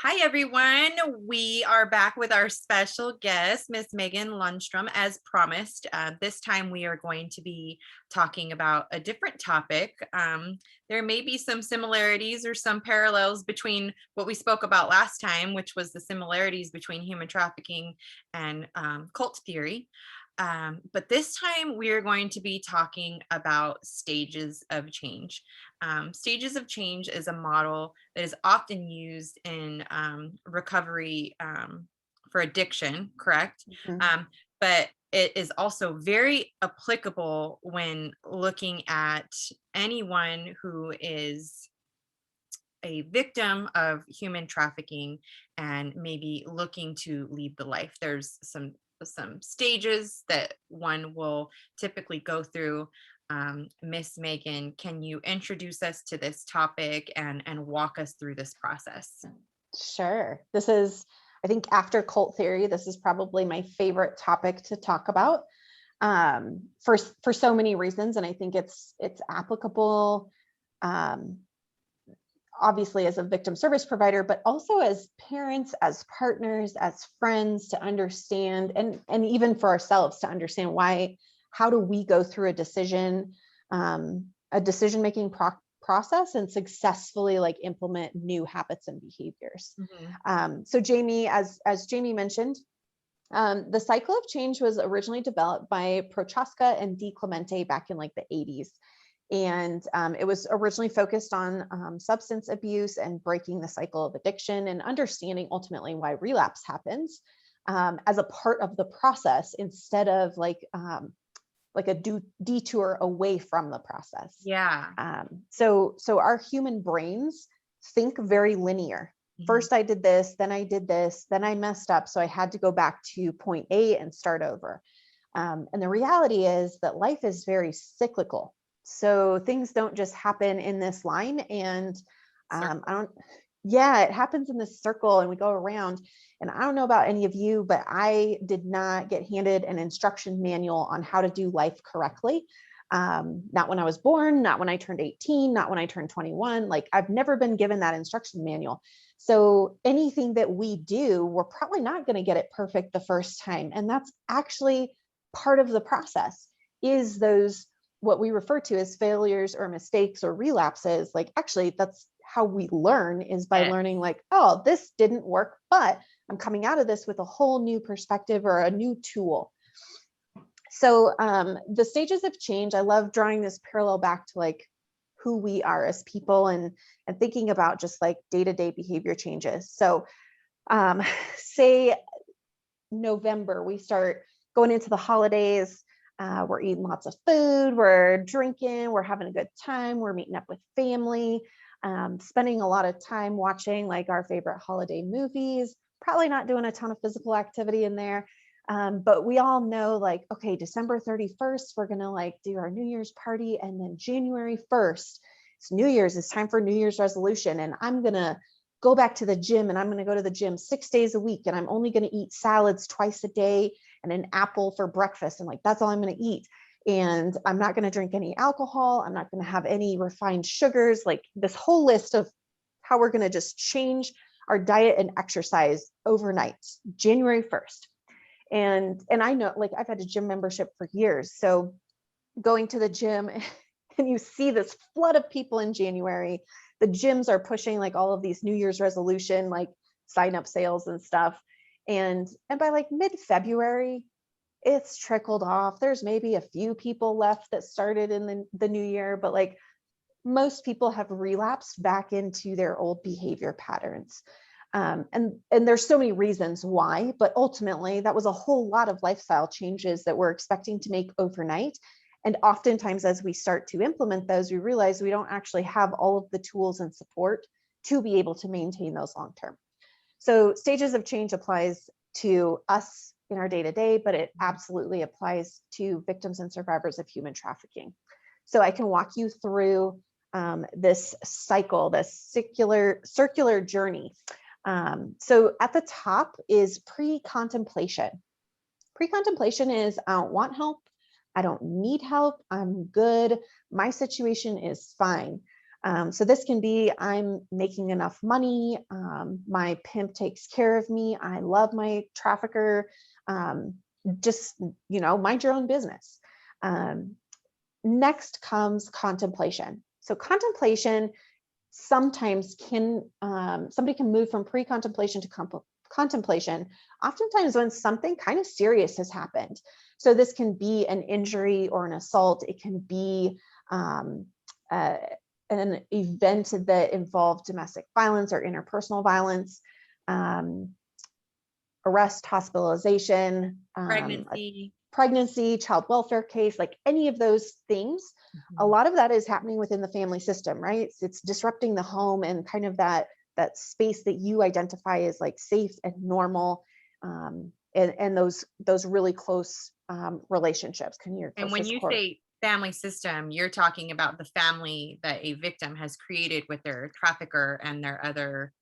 Hi, everyone. We are back with our special guest, Miss Megan Lundstrom, as promised. This time we are going to be talking about a different topic. There may be some similarities or some parallels between what we spoke about last time, which was the similarities between human trafficking and cult theory. But this time we are going to be talking about stages of change. Stages of change is a model that is often used in recovery for addiction, correct? Mhm. But it is also very applicable when looking at anyone who is a victim of human trafficking and maybe looking to leave the life. There's some stages that one will typically go through. Miss Megan, can you introduce us to this topic and walk us through this process? Sure. I think after cult theory, this is probably my favorite topic to talk about for so many reasons, and I think it's applicable, um, obviously as a victim service provider, but also as parents, as partners, as friends to understand, and even for ourselves to understand how do we go through a decision making process and successfully like implement new habits and behaviors. Mhm. So Jamie, as Jamie mentioned, the cycle of change was originally developed by Prochaska and Di Clemente back in like the 80s. And it was originally focused on substance abuse and breaking the cycle of addiction and understanding ultimately why relapse happens as a part of the process instead of like a detour away from the process. Yeah. So our human brains think very linear. Mhm. First, I did this, then I did this, then I messed up. So I had to go back to point A and start over. And the reality is that life is very cyclical. So things don't just happen in this line. And I Circle. don't, yeah, it happens in this circle and we go around. And I don't know about any of you, but I did not get handed an instruction manual on how to do life correctly. Not when I was born, not when I turned 18, not when I turned 21. Like I've never been given that instruction manual. So anything that we do, we're probably not going to get it perfect the first time. And that's actually part of the process is those what we refer to as failures or mistakes or relapses. Like actually that's how we learn is by Yeah. learning like, oh, this didn't work, but I'm coming out of this with a whole new perspective or a new tool. So the stages of change, I love drawing this parallel back to like who we are as people and thinking about just like day-to-day behavior changes. So um, say November, we start going into the holidays. We're eating lots of food, we're drinking, we're having a good time, we're meeting up with family, spending a lot of time watching like our favorite holiday movies, probably not doing a ton of physical activity in there. But we all know like, okay, December 31st, we're going to like do our New Year's party. And then January 1st, it's New Year's, it's time for New Year's resolution. And I'm going to go back to the gym and I'm going to go to the gym 6 days a week and I'm only going to eat salads twice a day and an apple for breakfast. And like, that's all I'm going to eat. And I'm not going to drink any alcohol. I'm not going to have any refined sugars, like this whole list of how we're going to just change our diet and exercise overnight, January 1st. And I know like I've had a gym membership for years. So going to the gym and you see this flood of people in January. The gyms are pushing like all of these New Year's resolution, like sign up sales and stuff. And by like mid-February, it's trickled off. There's maybe a few people left that started in the new year, but like most people have relapsed back into their old behavior patterns. And there's so many reasons why, but ultimately that was a whole lot of lifestyle changes that we're expecting to make overnight. And oftentimes, as we start to implement those, we realize we don't actually have all of the tools and support to be able to maintain those long term. So, stages of change applies to us in our day to day, but it absolutely applies to victims and survivors of human trafficking. So, I can walk you through this cycle, this circular journey. So, at the top is pre contemplation. Pre contemplation is I don't want help. I don't need help. I'm good. My situation is fine. So this can be, I'm making enough money, my pimp takes care of me, I love my trafficker, um, just, mind your own business. Um, Next comes contemplation. So contemplation sometimes somebody can move from pre-contemplation to contemplation, oftentimes when something kind of serious has happened. So this can be an injury or an assault. It can be um, uh, an event that involved domestic violence or interpersonal violence, um, arrest, hospitalization, a Pregnancy. pregnancy, child welfare case, like any of those things. A Mhm. lot of that is happening within the family system, right? It's disrupting the home and kind of that space that you identify as like safe and normal, and those really close relationships, kind of your And when closest you core. say family system, you're talking about the family that a victim has created with their trafficker and their other,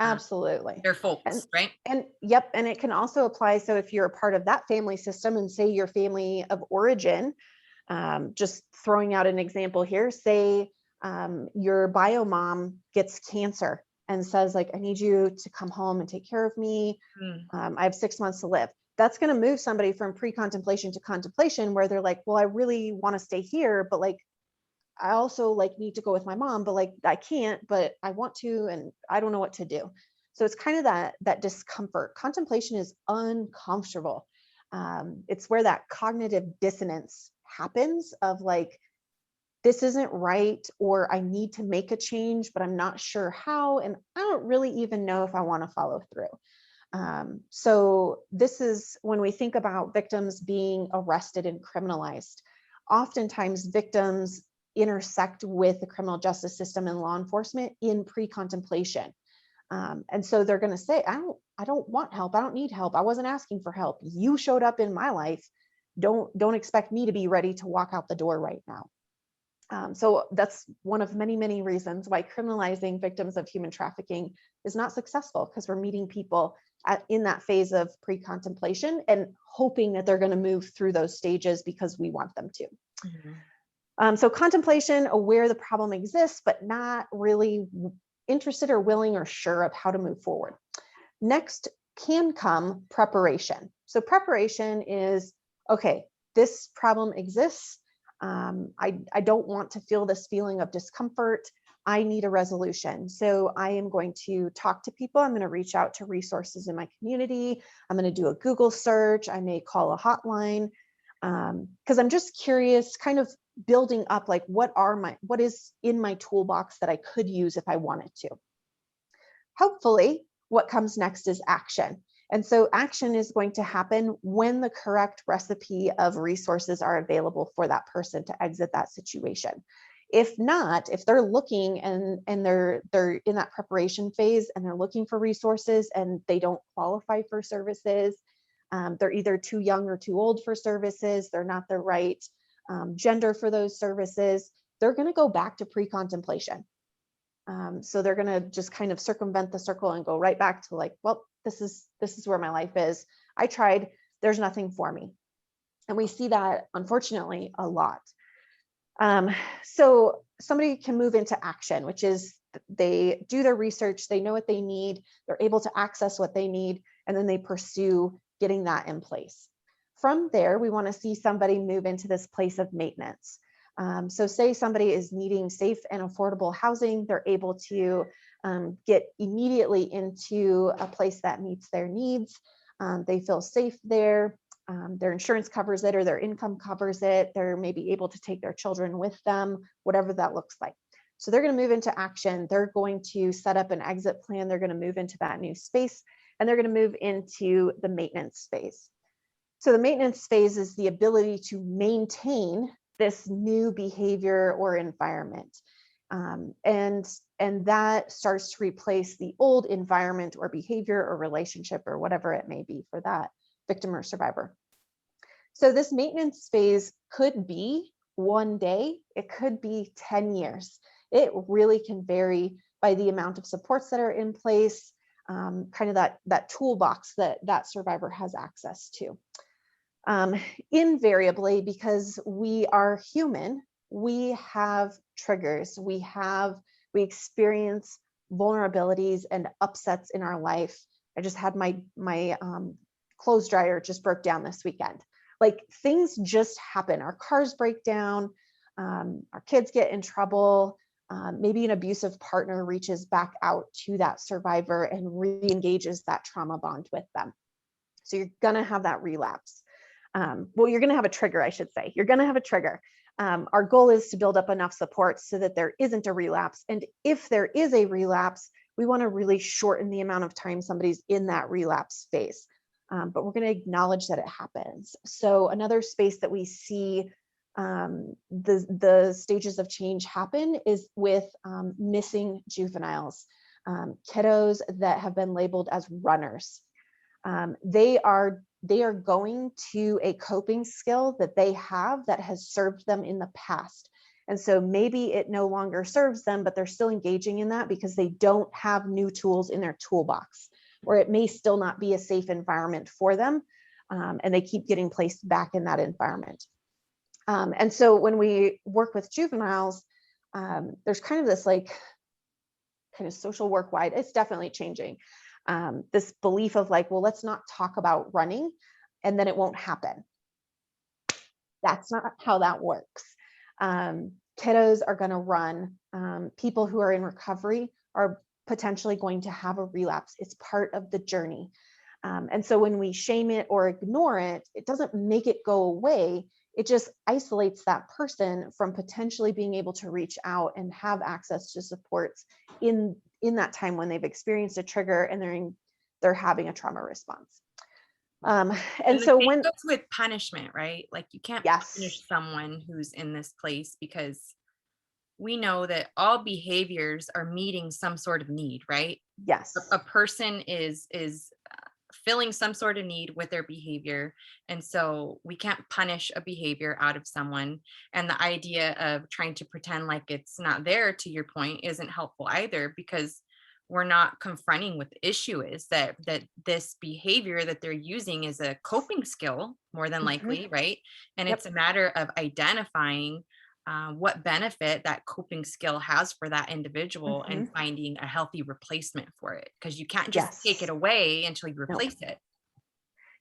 uh, Absolutely. their And folks, right? yep, and it can also apply. So if you're a part of that family system and say your family of origin, just throwing out an example here, say your bio mom gets cancer and says like, I need you to come home and take care of me. Mm. I have 6 months to live. That's going to move somebody from pre-contemplation to contemplation, where they're like, well, I really want to stay here, but like I also like need to go with my mom, but like I can't, but I want to, and I don't know what to do. So it's kind of that discomfort. Contemplation is uncomfortable. It's where that cognitive dissonance happens of like, this isn't right, or I need to make a change, but I'm not sure how, and I don't really even know if I want to follow through. So this is when we think about victims being arrested and criminalized. Oftentimes, victims intersect with the criminal justice system and law enforcement in pre-contemplation. And so they're going to say, I don't want help. I don't need help. I wasn't asking for help. You showed up in my life. Don't expect me to be ready to walk out the door right now. So that's one of many, many reasons why criminalizing victims of human trafficking is not successful, because we're meeting people in that phase of pre-contemplation and hoping that they're going to move through those stages because we want them to. Mhm. So contemplation, aware the problem exists, but not really interested or willing or sure of how to move forward. Next can come preparation. So preparation is, okay, this problem exists. I don't want to feel this feeling of discomfort. I need a resolution. So I am going to talk to people. I'm going to reach out to resources in my community. I'm going to do a Google search. I may call a hotline, because I'm just curious, kind of building up like what is in my toolbox that I could use if I wanted to. Hopefully, what comes next is action. And so action is going to happen when the correct recipe of resources are available for that person to exit that situation. If not, if they're looking and they're in that preparation phase and they're looking for resources and they don't qualify for services, they're either too young or too old for services, they're not the right gender for those services, they're going to go back to pre-contemplation. So they're going to just kind of circumvent the circle and go right back to like, well, this is where my life is. I tried, there's nothing for me. And we see that unfortunately a lot. So somebody can move into action, which is they do their research, they know what they need, they're able to access what they need, and then they pursue getting that in place. From there, we want to see somebody move into this place of maintenance. So say somebody is needing safe and affordable housing, they're able to get immediately into a place that meets their needs. They feel safe there. Their insurance covers it or their income covers it. They're maybe able to take their children with them, whatever that looks like. So they're going to move into action. They're going to set up an exit plan. They're going to move into that new space, and they're going to move into the maintenance phase. So the maintenance phase is the ability to maintain this new behavior or environment. And that starts to replace the old environment or behavior or relationship or whatever it may be for that victim or survivor. So this maintenance phase could be one day, it could be 10 years. It really can vary by the amount of supports that are in place, kind of that toolbox that survivor has access to. Invariably, because we are human, we have triggers. We experience vulnerabilities and upsets in our life. I just had my clothes dryer just broke down this weekend. Like, things just happen. Our cars break down, our kids get in trouble. Maybe an abusive partner reaches back out to that survivor and re-engages that trauma bond with them. So you're going to have that relapse. Well, you're going to have a trigger, I should say. You're going to have a trigger. Our goal is to build up enough support so that there isn't a relapse. And if there is a relapse, we want to really shorten the amount of time somebody's in that relapse phase. But we're going to acknowledge that it happens. So another space that we see the stages of change happen is with missing juveniles, kiddos that have been labeled as runners. They are going to a coping skill that they have that has served them in the past. And so maybe it no longer serves them, but they're still engaging in that because they don't have new tools in their toolbox, or it may still not be a safe environment for them. And they keep getting placed back in that environment. And so when we work with juveniles, there's kind of this like kind of social work wide, it's definitely changing. This belief of like, well, let's not talk about running and then it won't happen. That's not how that works. Kiddos are going to run. People who are in recovery are potentially going to have a relapse. It's part of the journey. And so when we shame it or ignore it, it doesn't make it go away. It just isolates that person from potentially being able to reach out and have access to supports in that time when they've experienced a trigger and they're having a trauma response. And so when goes with punishment, right? Like, you can't punish someone who's in this place, because we know that all behaviors are meeting some sort of need, right? Yes. A person is filling some sort of need with their behavior. And so we can't punish a behavior out of someone. And the idea of trying to pretend like it's not there, to your point, isn't helpful either, because we're not confronting what the issue is, that this behavior that they're using is a coping skill, more than likely, right? And it's a matter of identifying what benefit that coping skill has for that individual and finding a healthy replacement for it, because you can't just take it away until you replace it.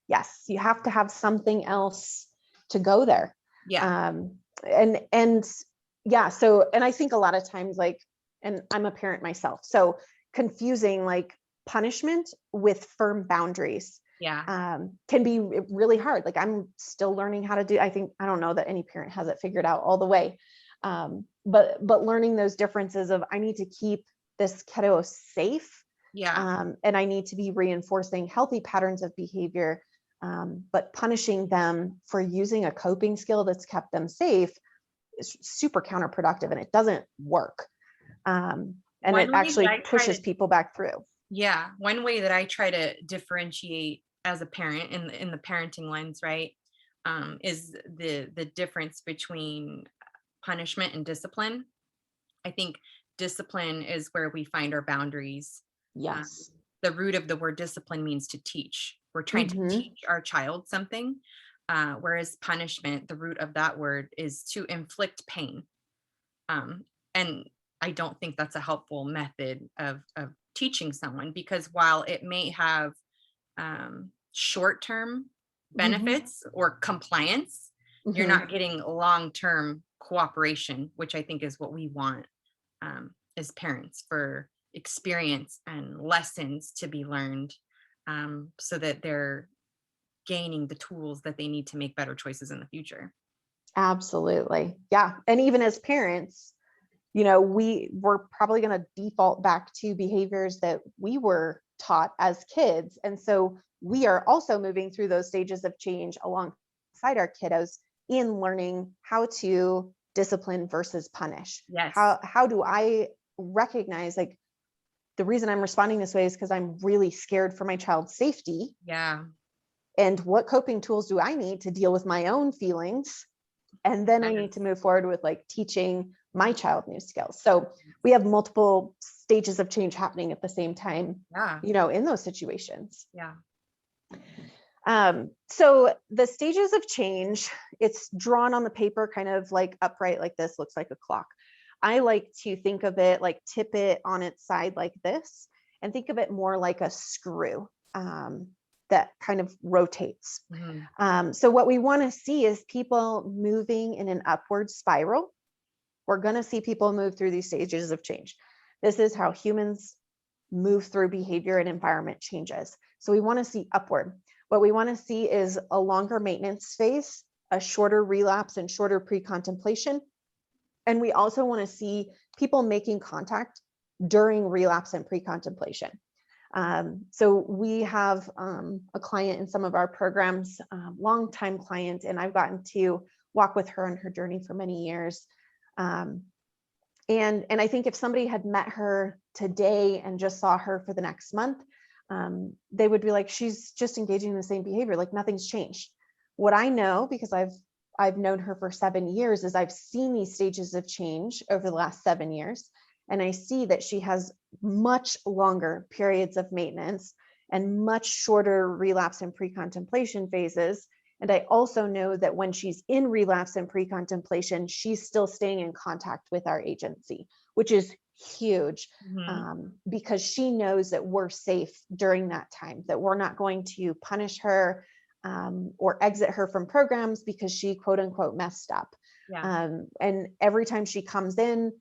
Yes, you have to have something else to go there. Yeah. And yeah, so, and I think a lot of times, like, and I'm a parent myself, so confusing like punishment with firm boundaries can be really hard. Like, I'm still learning how to do, I don't know that any parent has it figured out all the way. But learning those differences of, I need to keep this kiddo safe. And I need to be reinforcing healthy patterns of behavior, but punishing them for using a coping skill that's kept them safe is super counterproductive, and it doesn't work. And it actually pushes people back through. Yeah. One way that I try to differentiate as a parent in the parenting lens, right, is the difference between punishment and discipline. I think discipline is where we find our boundaries. Yes. The root of the word discipline means to teach. We're trying to teach our child something. Whereas punishment, the root of that word is to inflict pain. And I don't think that's a helpful method of teaching someone, because while it may have short-term benefits or compliance, you're not getting long-term cooperation, which I think is what we want as parents, for experience and lessons to be learned, so that they're gaining the tools that they need to make better choices in the future. Absolutely. Yeah. And even as parents, we're probably going to default back to behaviors that we were taught as kids. And so we are also moving through those stages of change alongside our kiddos in learning how to discipline versus punish. Yes. How do I recognize, like, the reason I'm responding this way is because I'm really scared for my child's safety. Yeah. And what coping tools do I need to deal with my own feelings? And then I need to move forward with like teaching my child new skills. So we have multiple stages of change happening at the same time, in those situations. Yeah. So the stages of change, it's drawn on the paper kind of like upright like this, looks like a clock. I like to think of it like tip it on its side like this, and think of it more like a screw that kind of rotates. Mhm. So what we want to see is people moving in an upward spiral. We're going to see people move through these stages of change. This is how humans move through behavior and environment changes. So we want to see upward. What we want to see is a longer maintenance phase, a shorter relapse and shorter pre-contemplation. And we also want to see people making contact during relapse and pre-contemplation. So we have a client in some of our programs, longtime client, and I've gotten to walk with her on her journey for many years. And I think if somebody had met her today and just saw her for the next month, they would be like, she's just engaging in the same behavior, like nothing's changed. What I know, because I've known her for 7 years, is I've seen these stages of change over the last 7 years. And I see that she has much longer periods of maintenance and much shorter relapse and pre-contemplation phases. And I also know that when she's in relapse and pre-contemplation, she's still staying in contact with our agency, which is huge, because she knows that we're safe during that time, that we're not going to punish her or exit her from programs because she quote unquote messed up. Yeah. And every time she comes in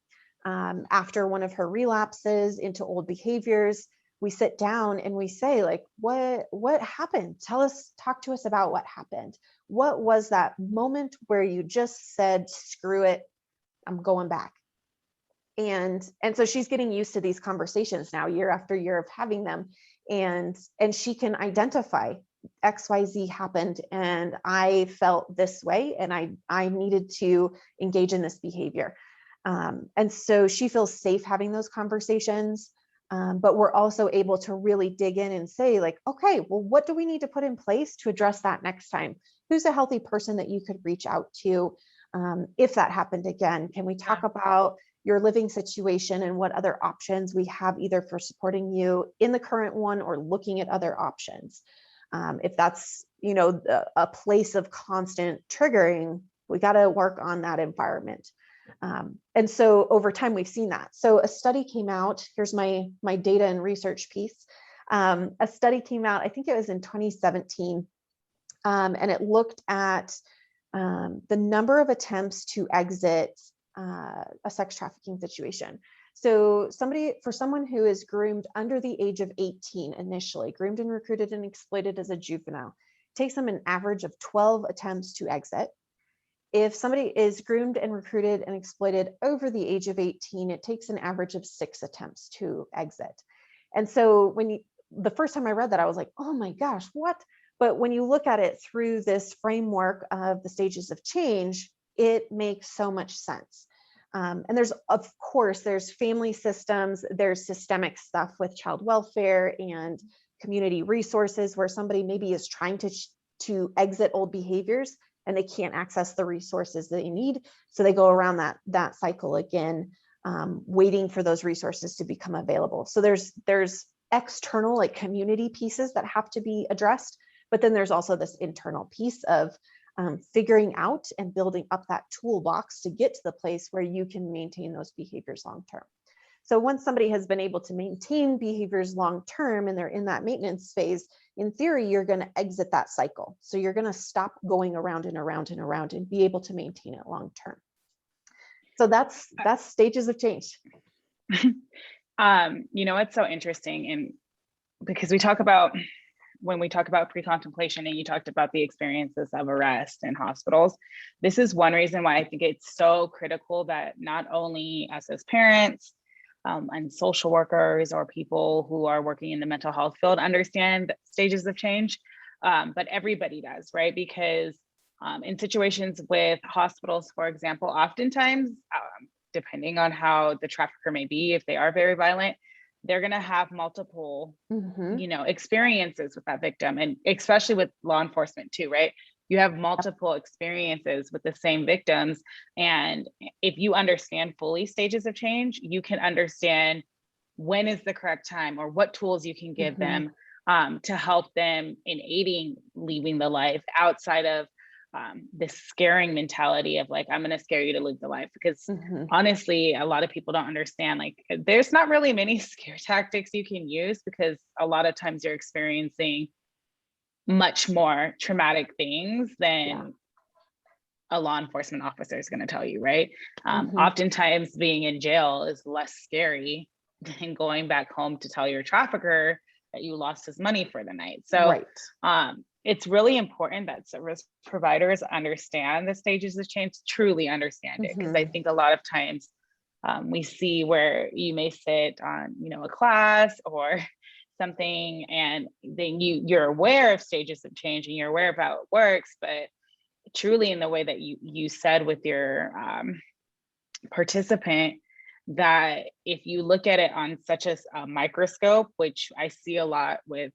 after one of her relapses into old behaviors, we sit down and we say, like, what happened? Talk to us about what happened. What was that moment where you just said, screw it, I'm going back? And so she's getting used to these conversations now, year after year of having them. And she can identify XYZ happened and I felt this way and I needed to engage in this behavior. And so she feels safe having those conversations. But we're also able to really dig in and say, like, okay, well, what do we need to put in place to address that next time? Who's a healthy person that you could reach out to if that happened again? Can we talk about your living situation and what other options we have either for supporting you in the current one or looking at other options? If that's, a place of constant triggering, we got to work on that environment. And so over time, we've seen that. So a study came out, here's my data and research piece. A study came out, I think it was in 2017, and it looked at the number of attempts to exit a sex trafficking situation. So for someone who is groomed under the age of 18 initially, groomed and recruited and exploited as a juvenile, it takes them an average of 12 attempts to exit. If somebody is groomed and recruited and exploited over the age of 18, it takes an average of 6 attempts to exit. And so the first time I read that, I was like, oh my gosh, what? But when you look at it through this framework of the stages of change, it makes so much sense. And there's family systems, there's systemic stuff with child welfare and community resources where somebody maybe is trying to exit old behaviors and they can't access the resources that they need. So they go around that cycle again, waiting for those resources to become available. So there's external, like, community pieces that have to be addressed, but then there's also this internal piece of figuring out and building up that toolbox to get to the place where you can maintain those behaviors long term. So once somebody has been able to maintain behaviors long term and they're in that maintenance phase, in theory, you're going to exit that cycle. So you're going to stop going around and around and around and be able to maintain it long term. So that's stages of change. It's so interesting, and because when we talk about pre-contemplation, and you talked about the experiences of arrest in hospitals, this is one reason why I think it's so critical that not only us as parents and social workers or people who are working in the mental health field understand stages of change, but everybody does, right? Because in situations with hospitals, for example, oftentimes, depending on how the trafficker may be, if they are very violent, they're going to have multiple, experiences with that victim. And especially with law enforcement too, right? You have multiple experiences with the same victims. And if you understand fully stages of change, you can understand when is the correct time or what tools you can give them to help them in aiding leaving the life outside of this scaring mentality of like, I'm going to scare you to live the life, because honestly, a lot of people don't understand, like, there's not really many scare tactics you can use, because a lot of times you're experiencing much more traumatic things than a law enforcement officer is going to tell you, right? Oftentimes being in jail is less scary than going back home to tell your trafficker that you lost his money for the night. So it's really important that service providers understand the stages of change, truly understand it. Because I think a lot of times we see where you may sit on, a class or something, and then you're aware of stages of change and you're aware of how it works, but truly in the way that you said with your participant, that if you look at it on such a microscope, which I see a lot with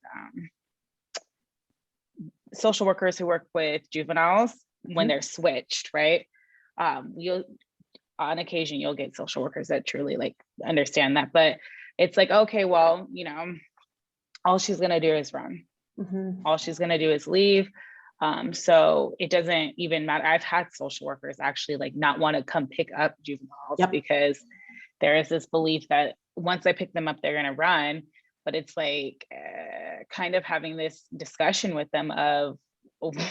social workers who work with juveniles when they're switched, right? You'll, on occasion, you'll get social workers that truly like understand that, but it's like, okay, well, all she's gonna do is run. All she's gonna do is leave. So it doesn't even matter. I've had social workers actually like not want to come pick up juveniles because there is this belief that once I pick them up, they're gonna run. But it's like kind of having this discussion with them of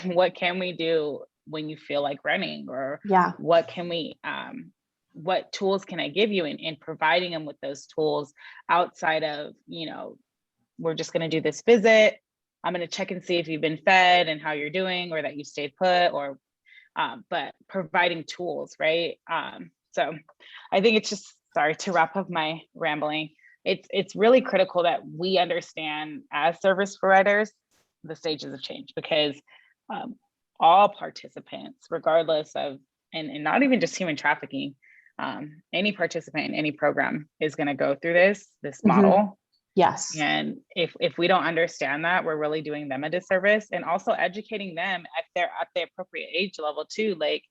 what can we do when you feel like running, or what can we, what tools can I give you, and providing them with those tools outside of, we're just going to do this visit. I'm going to check and see if you've been fed and how you're doing, or that you stayed put, or, but providing tools, right? So I think it's just, sorry to wrap up my rambling. It's really critical that we understand as service providers the stages of change, because all participants, regardless of, and not even just human trafficking, any participant in any program is going to go through this model. Yes. And if we don't understand that, we're really doing them a disservice, and also educating them at the appropriate age level too. Like,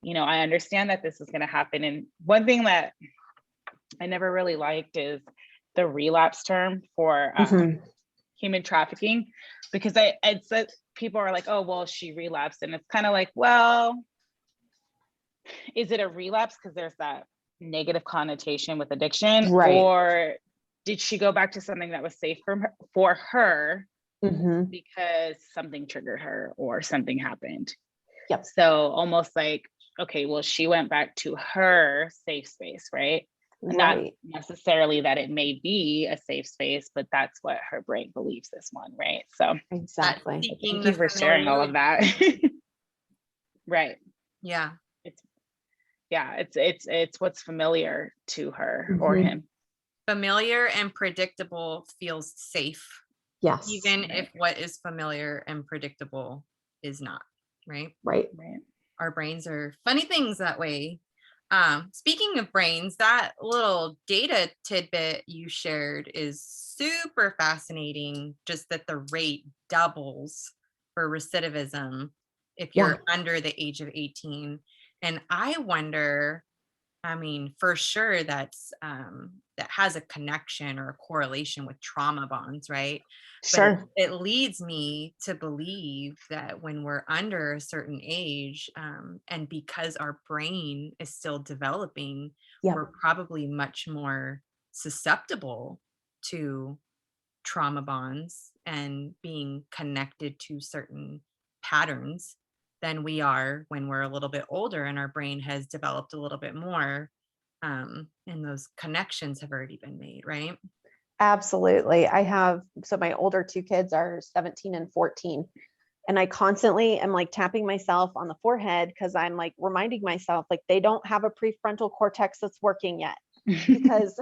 I understand that this is going to happen. And one thing that I never really liked is the relapse term for human trafficking, because it's that people are like, oh, well, she relapsed. And it's kind of like, well, is it a relapse because there's that negative connotation with addiction, or did she go back to something that was safe for her because something triggered her or something happened? So almost like, okay, well, she went back to her safe space, right? Not necessarily that it may be a safe space, but that's what her brain believes this one, right? So exactly. Thank you for sharing all of that. Right. Yeah. It's what's familiar to her or him. Familiar and predictable feels safe. Yes. Even if what is familiar and predictable is not, right? Right. Our brains are funny things that way. Speaking of brains, that little data tidbit you shared is super fascinating, just that the rate doubles for recidivism if you're under the age of 18. And I wonder, for sure that has a connection or a correlation with trauma bonds, right? Sure. But it leads me to believe that when we're under a certain age, and because our brain is still developing, we're probably much more susceptible to trauma bonds and being connected to certain patterns than we are when we're a little bit older and our brain has developed a little bit more, and those connections have already been made, right? Absolutely. So my older two kids are 17 and 14. And I constantly am like tapping myself on the forehead, because I'm like reminding myself, like, they don't have a prefrontal cortex that's working yet, because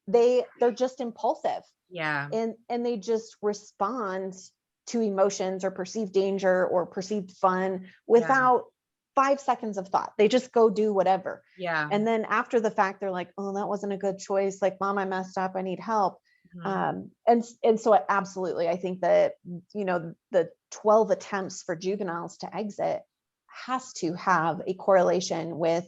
they're just impulsive. Yeah. And they just respond to emotions or perceived danger or perceived fun without 5 seconds of thought. They just go do whatever. Yeah. And then after the fact, they're like, oh, that wasn't a good choice. Like, Mom, I messed up. I need help. And so absolutely, I think that, the 12 attempts for juveniles to exit has to have a correlation with,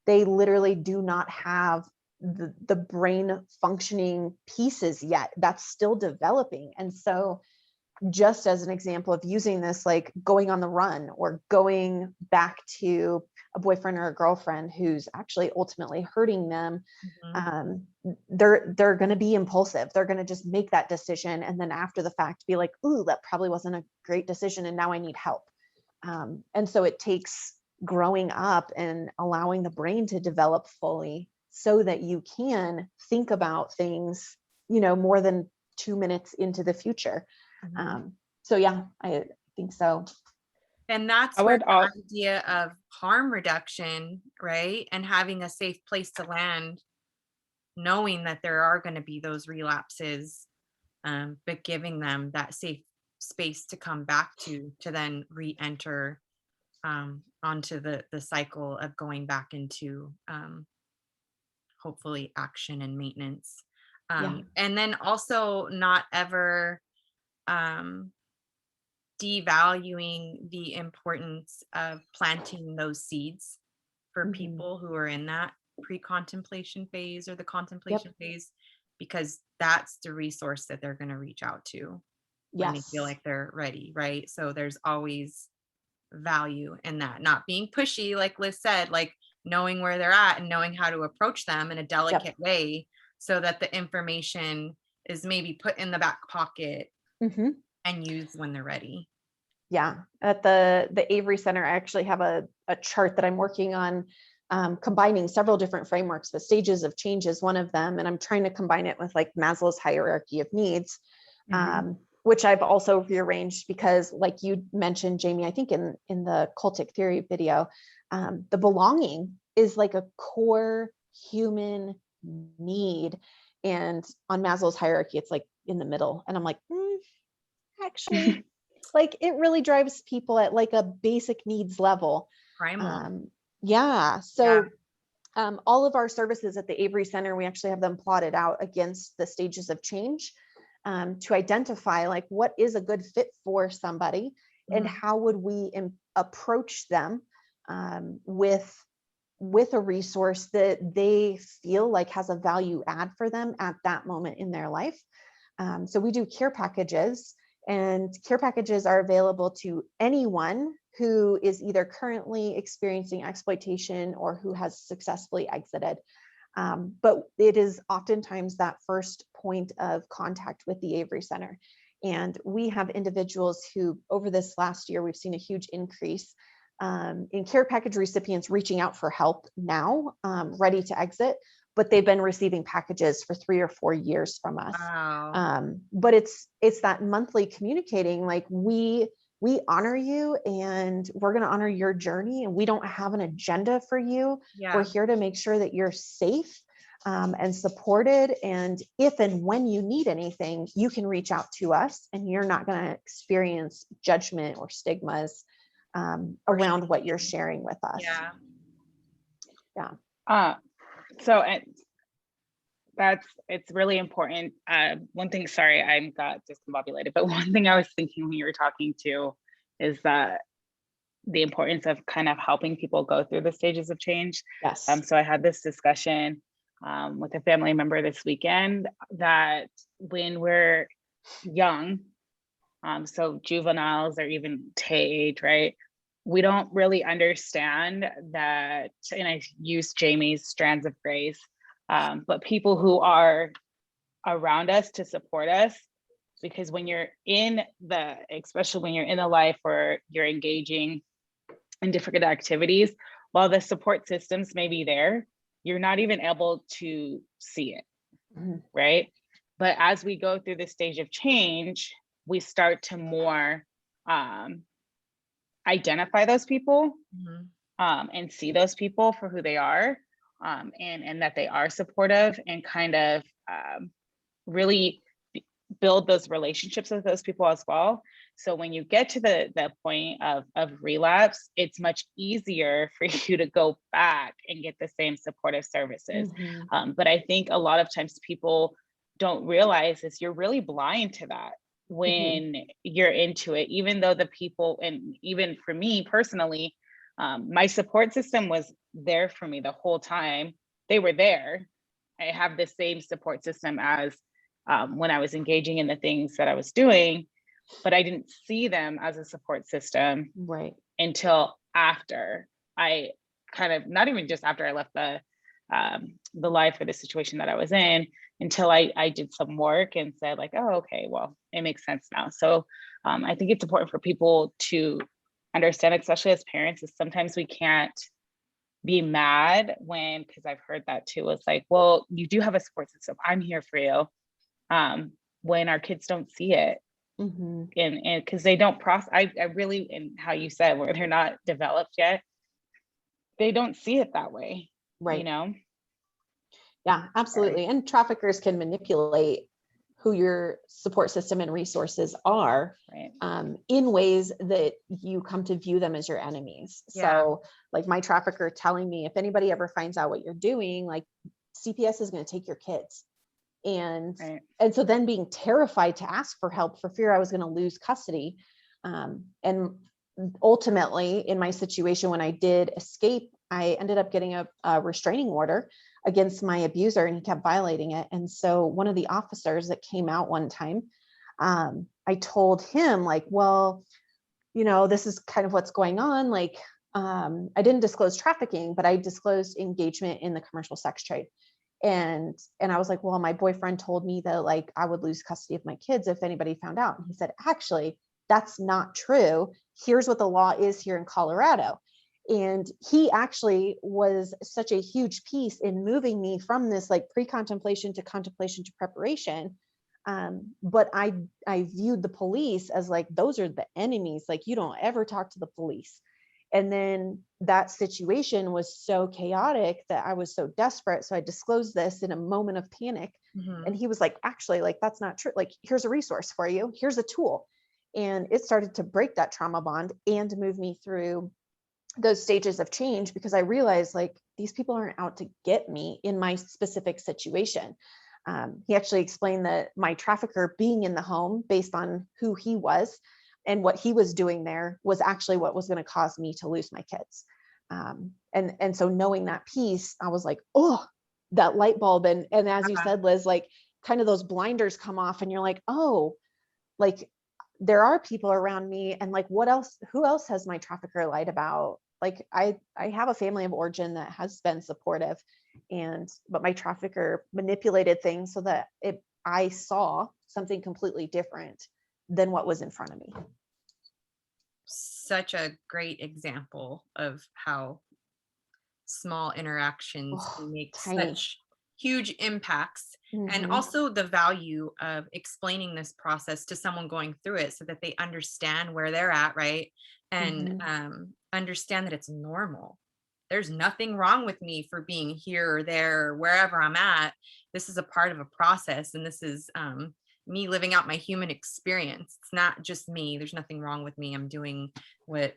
they literally do not have the brain functioning pieces yet. That's still developing. And so just as an example of using this, like going on the run or going back to a boyfriend or a girlfriend who's actually ultimately hurting them, they're going to be impulsive. They're going to just make that decision, and then after the fact be like, ooh, that probably wasn't a great decision, and now I need help. And so it takes growing up and allowing the brain to develop fully so that you can think about things, more than 2 minutes into the future. So yeah, I think so. And that's I where would the idea of harm reduction, right? And having a safe place to land, knowing that there are going to be those relapses, but giving them that safe space to come back to then re-enter onto the cycle of going back into hopefully action and maintenance. And then also not ever devaluing the importance of planting those seeds for people who are in that pre-contemplation phase or the contemplation phase, because that's the resource that they're going to reach out to when they feel like they're ready, right? So there's always value in that, not being pushy, like Liz said, like knowing where they're at and knowing how to approach them in a delicate way so that the information is maybe put in the back pocket and used when they're ready. Yeah, at the Avery Center, I actually have a chart that I'm working on, combining several different frameworks. The stages of change is one of them, and I'm trying to combine it with like Maslow's hierarchy of needs, which I've also rearranged because, like you mentioned, Jamie, I think in the cultic theory video, the belonging is like a core human need, and on Maslow's hierarchy, it's like in the middle, and I'm like, actually. Like it really drives people at like a basic needs level. Primal. So all of our services at the Avery Center, we actually have them plotted out against the stages of change, to identify like what is a good fit for somebody and how would we approach them with a resource that they feel like has a value add for them at that moment in their life. So we do care packages. And care packages are available to anyone who is either currently experiencing exploitation or who has successfully exited. But it is oftentimes that first point of contact with the Avery Center. And we have individuals who, over this last year, we've seen a huge increase in care package recipients reaching out for help now, ready to exit, but they've been receiving packages for 3 or 4 years from us. Wow. But it's that monthly communicating, like we honor you and we're going to honor your journey, and we don't have an agenda for you. We're here to make sure that you're safe and supported. And if and when you need anything, you can reach out to us, and you're not going to experience judgment or stigmas around what you're sharing with us. So it's really important. One thing, sorry, I got discombobulated, but one thing I was thinking when you were talking to is that the importance of kind of helping people go through the stages of change. So I had this discussion with a family member this weekend that when we're young, so juveniles or even age, right? We don't really understand that, and I use Jamie's strands of grace, but people who are around us to support us, because when you're especially when you're in a life where you're engaging in different activities, while the support systems may be there, you're not even able to see it, right? But as we go through the stage of change, we start to more identify those people and see those people for who they are, and that they are supportive, and kind of really build those relationships with those people as well. So when you get to the point of relapse, it's much easier for you to go back and get the same supportive services. But I think a lot of times people don't realize is you're really blind to that when you're into it, even though the people, and even for me personally, my support system was there for me the whole time. They were there. I have the same support system as when I was engaging in the things that I was doing. but I didn't see them as a support system Right. until after I kind of, not even just after I left the life or the situation that I was in, until I did some work and said like, oh, okay, well, it makes sense now. So I think it's important for people to understand, especially as parents, is sometimes we can't be mad when, because I've heard that too. It's like, well, you do have a support system. I'm here for you. When our kids don't see it, Mhm. and because they don't process, I really, and how you said, where they're not developed yet, they don't see it that way, you Right. know? Yeah, absolutely. And traffickers can manipulate who your support system and resources are Right. in ways that you come to view them as your enemies. Yeah. So, like my trafficker telling me, if anybody ever finds out what you're doing, like CPS is going to take your kids. And Right. and so then being terrified to ask for help for fear I was going to lose custody. And ultimately, in my situation, when I did escape, I ended up getting a restraining order against my abuser, and he kept violating it. And so one of the officers that came out one time, I told him like, well, this is kind of what's going on. Like, I didn't disclose trafficking, but I disclosed engagement in the commercial sex trade. And I was like, well, my boyfriend told me that like I would lose custody of my kids if anybody found out. And he said, actually, that's not true. Here's what the law is here in Colorado. And he actually was such a huge piece in moving me from this like pre-contemplation to contemplation to preparation. But I viewed the police as like, those are the enemies. Like, you don't ever talk to the police. And then that situation was so chaotic that I was so desperate. So I disclosed this in a moment of panic. Mhm. And he was like, actually, like, that's not true. Like, here's a resource for you. Here's a tool. And it started to break that trauma bond and move me through those stages of change, because I realized like these people aren't out to get me in my specific situation. He actually explained that my trafficker being in the home based on who he was and what he was doing there was actually what was going to cause me to lose my kids. And so knowing that piece, I was like, oh, that light bulb. And as you Uh-huh. said, Liz, like kind of those blinders come off and you're like, oh, like there are people around me, and like what else, who else has my trafficker lied about? Like I have a family of origin that has been supportive, but my trafficker manipulated things so that I saw something completely different than what was in front of me. Such a great example of how small interactions Oh, can make tiny. such huge impacts, and Mm-hmm. also the value of explaining this process to someone going through it so that they understand where they're at, right? And Mm-hmm. understand that it's normal. There's nothing wrong with me for being here or there or wherever I'm at. This is a part of a process, and this is me living out my human experience. It's not just me. There's nothing wrong with me. I'm doing what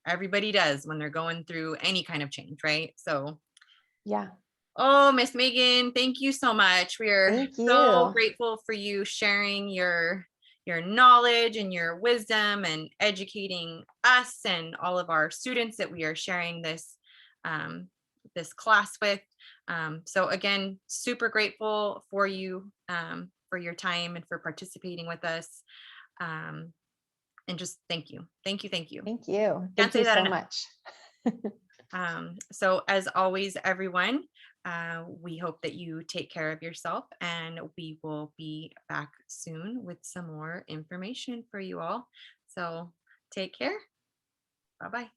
everybody does when they're going through any kind of change, right? So, Yeah. oh, Miss Megan, thank you so much. We're Thank so you. grateful for you sharing your knowledge and your wisdom and educating us and all of our students that we are sharing um, this class with. So again, super grateful for you, for your time and for participating with us. Um, and just thank you, thank you, thank you. Thank you. Can't Thank you say that so enough. much. So as always, everyone, we hope that you take care of yourself, and we will be back soon with some more information for you all. So take care. Bye-bye.